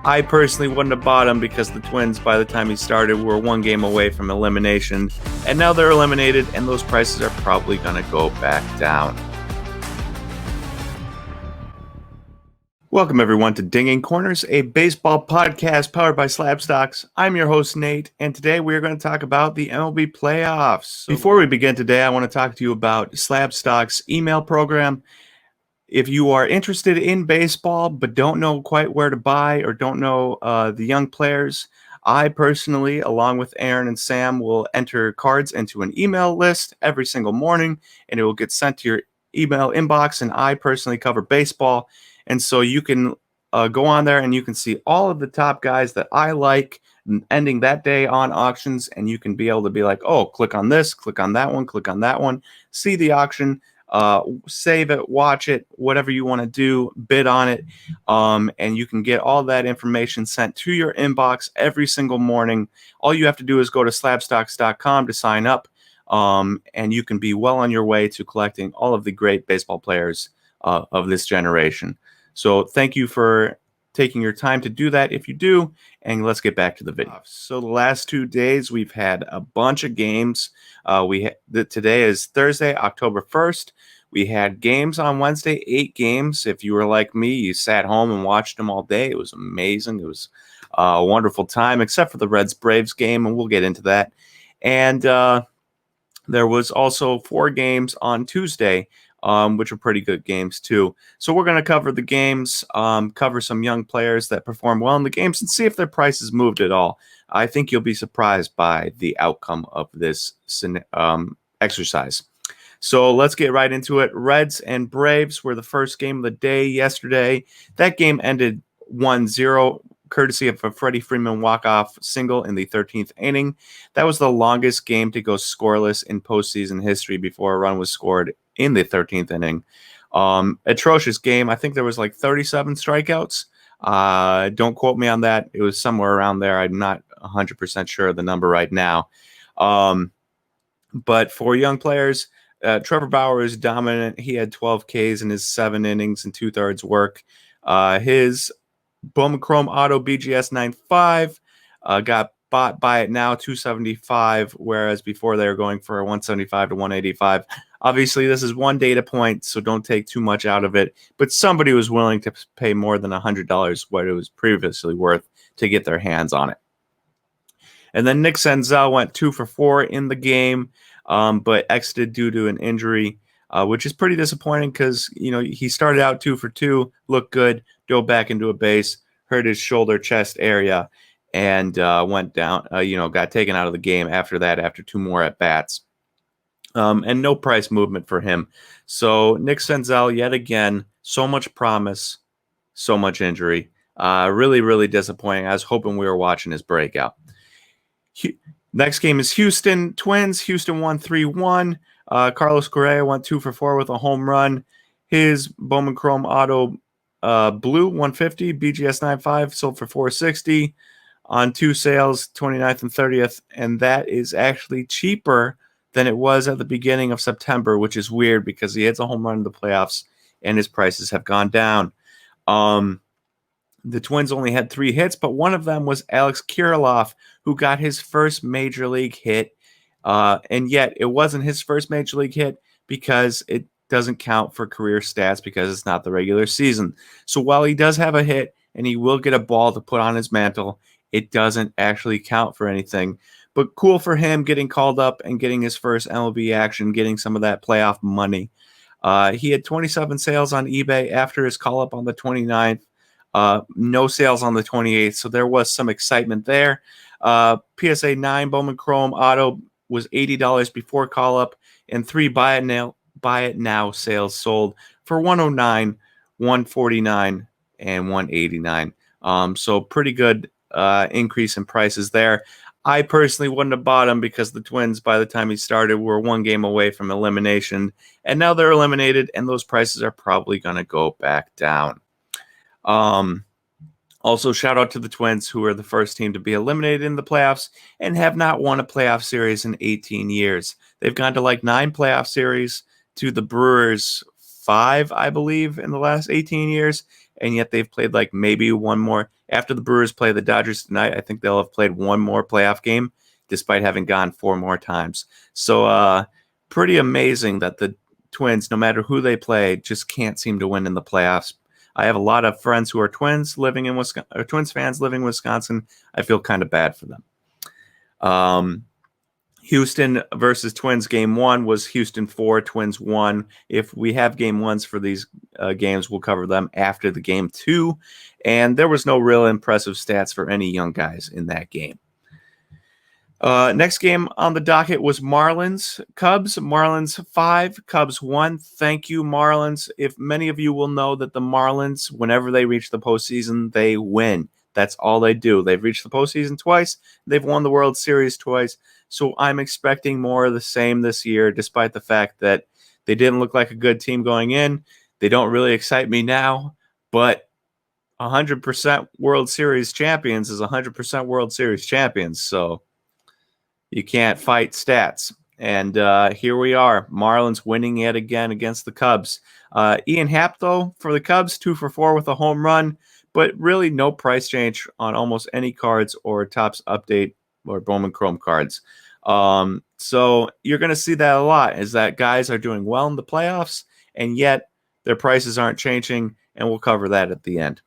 I personally wouldn't have bought him because the Twins, by the time he started, were one game away from elimination. And now they're eliminated, and those prices are probably going to go back down. Welcome, everyone, to Dinging Corners, a baseball podcast powered by SlabStox. I'm your host, Nate, and today we are going to talk about the MLB playoffs. Before we begin today, I want to talk to you about SlabStox email program. If you are interested in baseball but don't know quite where to buy or don't know the young players, I personally, along with Aaron and Sam, will enter cards into an email list every single morning, and it will get sent to your email inbox, and I personally cover baseball. And so you can go on there and you can see all of the top guys that I like ending that day on auctions, and you can be able to be like, oh, click on this, click on that one, see the auction, save it, watch it, whatever you want to do, bid on it, and you can get all that information sent to your inbox every single morning. All you have to do is go to slabstox.com to sign up, and you can be well on your way to collecting all of the great baseball players of this generation. So thank you for taking your time to do that if you do, and let's get back to the video. So the last 2 days we've had a bunch of games. Today is Thursday, October 1st. We had games on Wednesday, 8 games. If you were like me, you sat home and watched them all day. It was amazing. It was a wonderful time, except for the Reds-Braves game, and we'll get into that. And there was also 4 games on Tuesday, which are pretty good games too. So we're going to cover the games, cover some young players that perform well in the games, and see if their prices moved at all. I think you'll be surprised by the outcome of this exercise. So let's get right into it. Reds and Braves were the first game of the day yesterday. That game ended 1-0. Courtesy of a Freddie Freeman walk-off single in the 13th inning. That was the longest game to go scoreless in postseason history before a run was scored in the 13th inning. Atrocious game. I think there was like 37 strikeouts. Don't quote me on that. It was somewhere around there. I'm not 100% sure of the number right now. But for young players, Trevor Bauer is dominant. He had 12 Ks in his 7 innings and 2/3 work. His Bowman Chrome Auto BGS 95 got bought by it now $275, whereas before they were going for $175 to $185. Obviously, this is one data point, so don't take too much out of it. But somebody was willing to pay more than $100 what it was previously worth to get their hands on it. And then Nixon Zell went 2 for 4 in the game, but exited due to an injury, which is pretty disappointing because, he started out 2 for 2, looked good, dove back into a base, hurt his shoulder chest area, and went down, got taken out of the game after that, after 2 more at-bats. And no price movement for him. So Nixon Zell, yet again, so much promise, so much injury. Really, really disappointing. I was hoping we were watching his breakout. Next game is Houston Twins. Houston won 3-1. Carlos Correa went 2 for 4 with a home run. His Bowman Chrome Auto Blue 150, BGS 95, sold for $460 on 2 sales, 29th and 30th. And that is actually cheaper than it was at the beginning of September, which is weird because he hits a home run in the playoffs and his prices have gone down. The Twins only had 3 hits, but one of them was Alex Kiriloff, who got his first major league hit. And yet it wasn't his first major league hit because it doesn't count for career stats because it's not the regular season. So while he does have a hit and he will get a ball to put on his mantle, it doesn't actually count for anything. But cool for him getting called up and getting his first MLB action, getting some of that playoff money. He had 27 sales on eBay after his call-up on the 29th. No sales on the 28th, so there was some excitement there. PSA 9 Bowman Chrome Auto was $80 before call-up, and 3 buy it now sales sold for $109, $149, and $189. So pretty good increase in prices there. I personally wouldn't have bought him because the Twins, by the time he started, were one game away from elimination, and now they're eliminated, and those prices are probably going to go back down. Also, shout out to the Twins, who are the first team to be eliminated in the playoffs and have not won a playoff series in 18 years. They've gone to like 9 playoff series, to the Brewers 5, I believe, in the last 18 years, and yet they've played like maybe one more. After the Brewers play the Dodgers tonight, I think they'll have played one more playoff game, despite having gone 4 more times. So pretty amazing that the Twins, no matter who they play, just can't seem to win in the playoffs. I have a lot of friends who are Twins living in Wisconsin, or Twins fans living in Wisconsin. I feel kind of bad for them. Houston versus Twins game 1 was Houston 4, Twins 1. If we have game 1s for these games, we'll cover them after the game 2. And there was no real impressive stats for any young guys in that game. Next game on the docket was Marlins Cubs. Marlins 5, Cubs 1. Thank you, Marlins. If many of you will know that the Marlins, whenever they reach the postseason, they win. That's all they do. They've reached the postseason twice. They've won the World Series twice. So I'm expecting more of the same this year, despite the fact that they didn't look like a good team going in. They don't really excite me now, but 100% World Series champions is 100% World Series champions. So you can't fight stats. And here we are, Marlins winning yet again against the Cubs. Ian Happ, though, for the Cubs, 2 for 4 with a home run, but really no price change on almost any cards or Topps Update or Bowman Chrome cards. So you're going to see that a lot, is that guys are doing well in the playoffs, and yet their prices aren't changing, and we'll cover that at the end.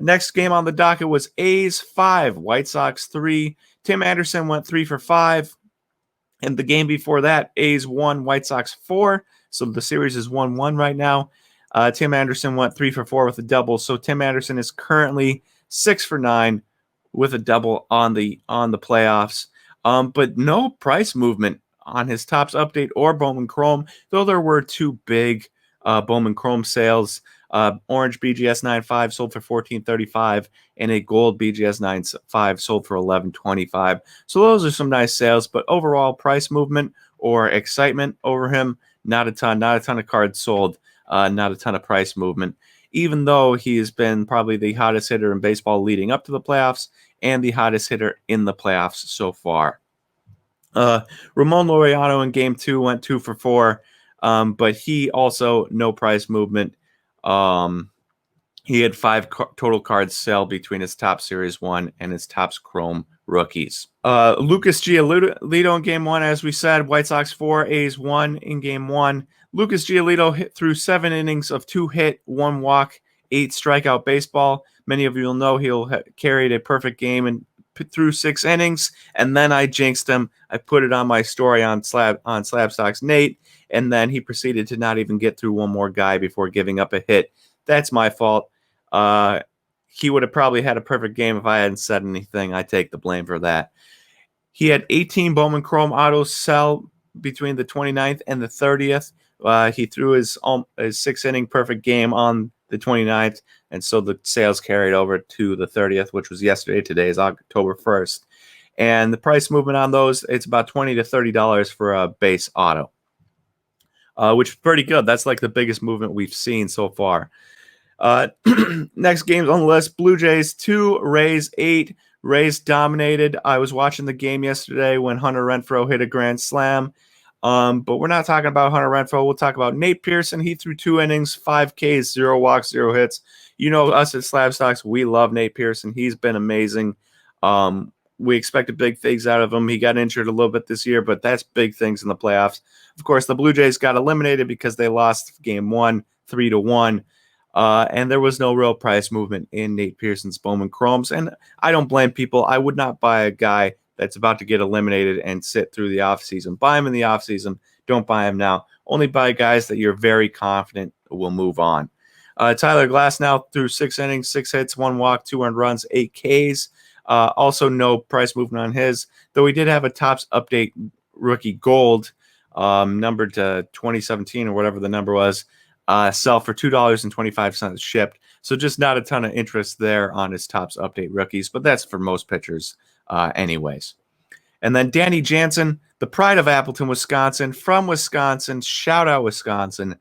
Next game on the docket was A's 5, White Sox 3. Tim Anderson went 3 for 5. And the game before that, A's 1, White Sox 4. So the series is 1-1 right now. Tim Anderson went 3 for 4 with a double. So Tim Anderson is currently 6 for 9 with a double on the playoffs. But no price movement on his Topps Update or Bowman Chrome, though there were 2 big Bowman Chrome sales. Orange BGS 9.5 sold for $14.35, and a gold BGS 9.5 sold for $11.25. So those are some nice sales, but overall price movement or excitement over him, not a ton of cards sold, not a ton of price movement, even though he has been probably the hottest hitter in baseball leading up to the playoffs and the hottest hitter in the playoffs so far. Ramon Loriano in game 2 went 2 for 4, but he also no price movement. He had 5 total cards sell between his Topps Series 1 and his Topps Chrome rookies. Lucas Giolito in game 1, as we said, White Sox 4, A's 1 in game 1. Lucas Giolito hit through 7 innings of 2 hit, 1 walk, 8 strikeout baseball. Many of you will know he'll carried a perfect game and through 6 innings, and then I jinxed him. I put it on my story on SlabStox Nate, and then he proceeded to not even get through one more guy before giving up a hit. That's my fault. He would have probably had a perfect game if I hadn't said anything. I take the blame for that. He had 18 Bowman Chrome autos sell between the 29th and the 30th. He threw his 6-inning perfect game on the 29th, and so the sales carried over to the 30th, which was yesterday. Today is October 1st. And the price movement on those, it's about $20 to $30 for a base auto, which is pretty good. That's like the biggest movement we've seen so far. Next games on the list, Blue Jays 2, Rays 8. Rays dominated. I was watching the game yesterday when Hunter Renfroe hit a grand slam. But we're not talking about Hunter Renfroe. We'll talk about Nate Pearson. He threw 2 innings, 5 Ks, 0 walks, 0 hits. You know us at SlabStox, we love Nate Pearson. He's been amazing. We expected big things out of him. He got injured a little bit this year, but that's big things in the playoffs. Of course, the Blue Jays got eliminated because they lost game 1, 3-1. And there was no real price movement in Nate Pearson's Bowman Chromes. And I don't blame people. I would not buy a guy that's about to get eliminated and sit through the offseason. Buy him in the offseason. Don't buy him now. Only buy guys that you're very confident will move on. Tyler Glasnow threw 6 innings, 6 hits, 1 walk, 2 earned runs, 8 Ks. Also no price movement on his, though he did have a Topps Update rookie gold, numbered to 2017 or whatever the number was, sell for $2.25 shipped. So just not a ton of interest there on his Topps Update rookies, but that's for most pitchers anyways. And then Danny Jansen, the pride of Appleton, Wisconsin, from Wisconsin, shout out Wisconsin,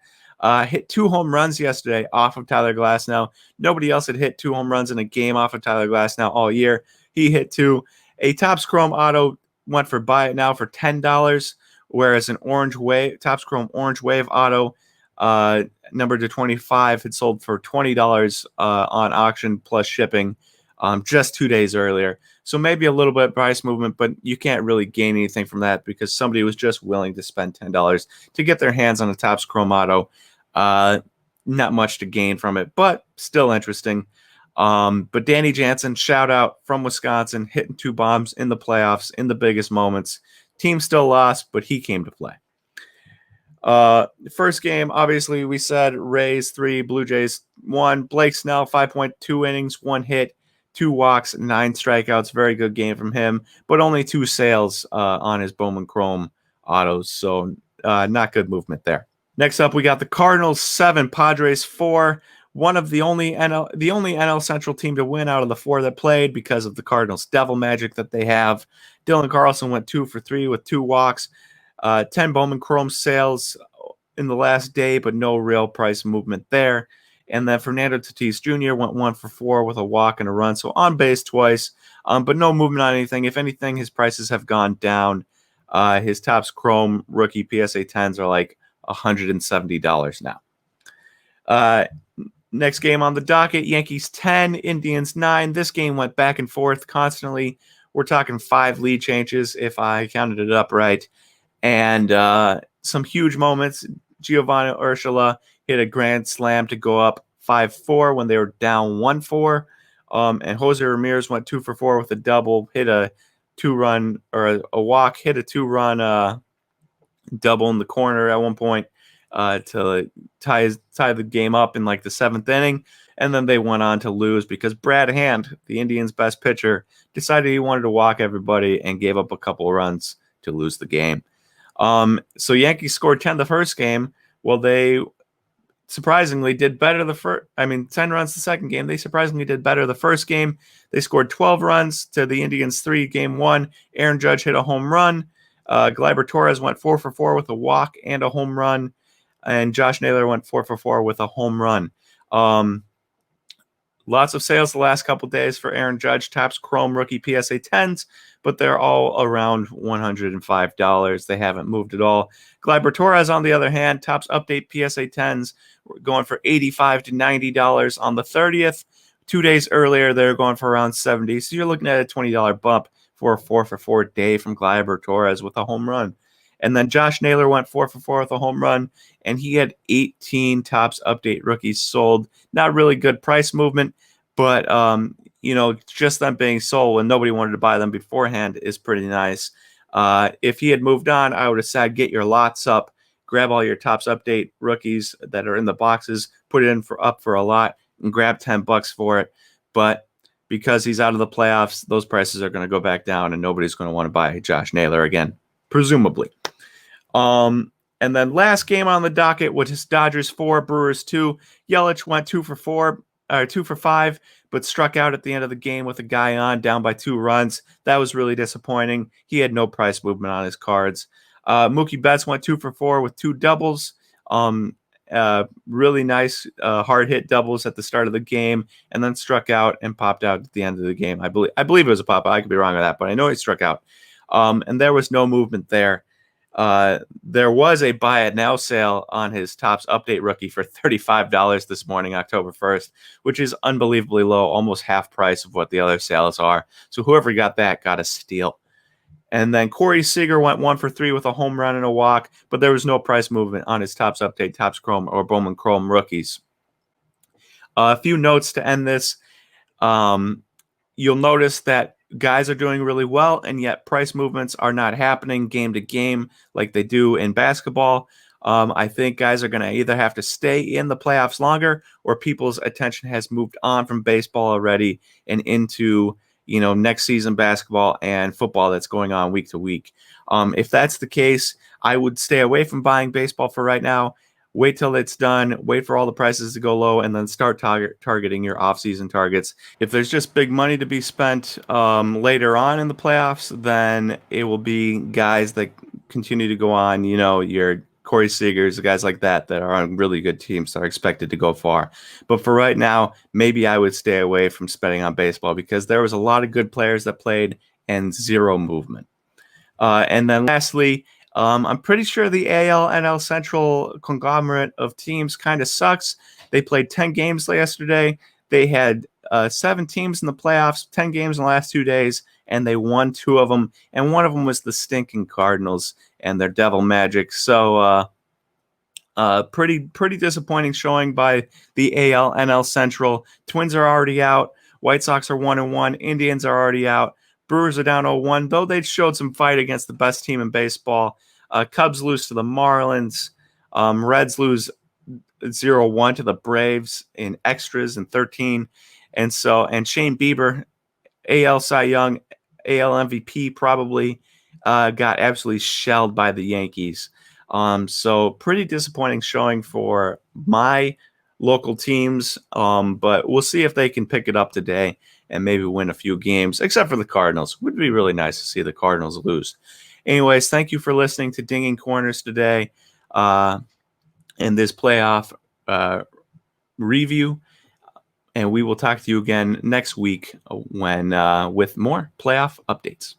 hit 2 home runs yesterday off of Tyler Glasnow. Nobody else had hit 2 home runs in a game off of Tyler Glasnow all year. He hit 2. A Topps Chrome auto went for buy it now for $10, whereas an Topps Chrome Orange Wave auto number to 25 had sold for $20 on auction plus shipping just 2 days earlier. So maybe a little bit of price movement, but you can't really gain anything from that because somebody was just willing to spend $10 to get their hands on a Topps Chrome Auto. Not much to gain from it, but still interesting. But Danny Jansen, shout out from Wisconsin, hitting 2 bombs in the playoffs in the biggest moments. Team still lost, but he came to play. First game, obviously, we said Rays 3, Blue Jays 1. Blake Snell, 5.2 innings, 1 hit, 2 walks, 9 strikeouts. Very good game from him, but only 2 sales on his Bowman Chrome autos, so not good movement there. Next up, we got the Cardinals 7, Padres 4. One of the only NL Central team to win out of the 4 that played because of the Cardinals' devil magic that they have. Dylan Carlson went 2 for 3 with 2 walks. 10 Bowman Chrome sales in the last day, but no real price movement there. And then Fernando Tatis Jr. went 1 for 4 with a walk and a run, so on base twice, but no movement on anything. If anything, his prices have gone down. His Topps Chrome rookie PSA 10s are like $170 now. Next game on the docket, Yankees 10, Indians 9. This game went back and forth constantly. We're talking 5 lead changes if I counted it up right. And some huge moments. Giovanni Urshela hit a grand slam to go up 5-4 when they were down 1-4. And Jose Ramirez went 2 for 4 with a double, hit a 2-run or a walk, hit a 2-run double in the corner at one point to tie the game up in like the 7th inning. And then they went on to lose because Brad Hand, the Indians' best pitcher, decided he wanted to walk everybody and gave up a couple runs to lose the game. So Yankees scored 10 the first game. Well, they surprisingly did better 10 runs the second game. They surprisingly did better the first game. They scored 12 runs to the Indians 3, game 1. Aaron Judge hit a home run. Gleyber Torres went 4 for 4 with a walk and a home run. And Josh Naylor went 4 for 4 with a home run. Lots of sales the last couple days for Aaron Judge, Topps Chrome rookie PSA 10s, but they're all around $105. They haven't moved at all. Gleyber Torres, on the other hand, Topps Update PSA 10s going for $85 to $90 on the 30th. 2 days earlier, they're going for around $70. So you're looking at a $20 bump for a 4 for 4 day from Gleyber Torres with a home run. And then Josh Naylor went 4 for 4 with a home run, and he had 18 Topps Update rookies sold. Not really good price movement, but just them being sold and nobody wanted to buy them beforehand is pretty nice. If he had moved on, I would have said get your lots up, grab all your Topps Update rookies that are in the boxes, put it in up for a lot, and grab $10 for it. But because he's out of the playoffs, those prices are going to go back down, and nobody's going to want to buy Josh Naylor again, presumably. And then last game on the docket was Dodgers 4, Brewers 2. Yelich went 2 for 5, but struck out at the end of the game with a guy on, down by 2 runs. That was really disappointing. He had no price movement on his cards. Mookie Betts went 2 for 4 with 2 doubles. Really nice hard hit doubles at the start of the game, and then struck out and popped out at the end of the game. I believe it was a pop out. I could be wrong on that, but I know he struck out. And there was no movement there. There was a buy it now sale on his Topps Update rookie for $35 this morning, October 1st, which is unbelievably low, almost half price of what the other sales are. So whoever got that got a steal. And then Corey Seager went 1 for 3 with a home run and a walk, but there was no price movement on his Topps Update, Topps Chrome, or Bowman Chrome rookies. A few notes to end this. You'll notice that guys are doing really well, and yet price movements are not happening game to game like they do in basketball. I think guys are going to either have to stay in the playoffs longer, or people's attention has moved on from baseball already and into next season basketball and football that's going on week to week. If that's the case, I would stay away from buying baseball for right now. Wait till it's done, wait for all the prices to go low, and then start targeting your off-season targets. If there's just big money to be spent later on in the playoffs, then it will be guys that continue to go on, your Corey Seagers, guys like that are on really good teams that are expected to go far. But for right now, maybe I would stay away from spending on baseball because there was a lot of good players that played and zero movement. And then lastly, I'm pretty sure the AL NL Central conglomerate of teams kind of sucks. They played 10 games yesterday. They had 7 teams in the playoffs, 10 games in the last 2 days, and they won 2 of them. And one of them was the stinking Cardinals and their devil magic. So pretty disappointing showing by the AL NL Central. Twins are already out. White Sox are 1-1. Indians are already out. Brewers are down 0-1, though they showed some fight against the best team in baseball. Cubs lose to the Marlins. Reds lose 0-1 to the Braves in extras in 13. And Shane Bieber, AL Cy Young, AL MVP probably, got absolutely shelled by the Yankees. So pretty disappointing showing for my local teams, but we'll see if they can pick it up today and maybe win a few games, except for the Cardinals. It would be really nice to see the Cardinals lose. Anyways, thank you for listening to Dinging Corners today in this playoff review, and we will talk to you again next week when with more playoff updates.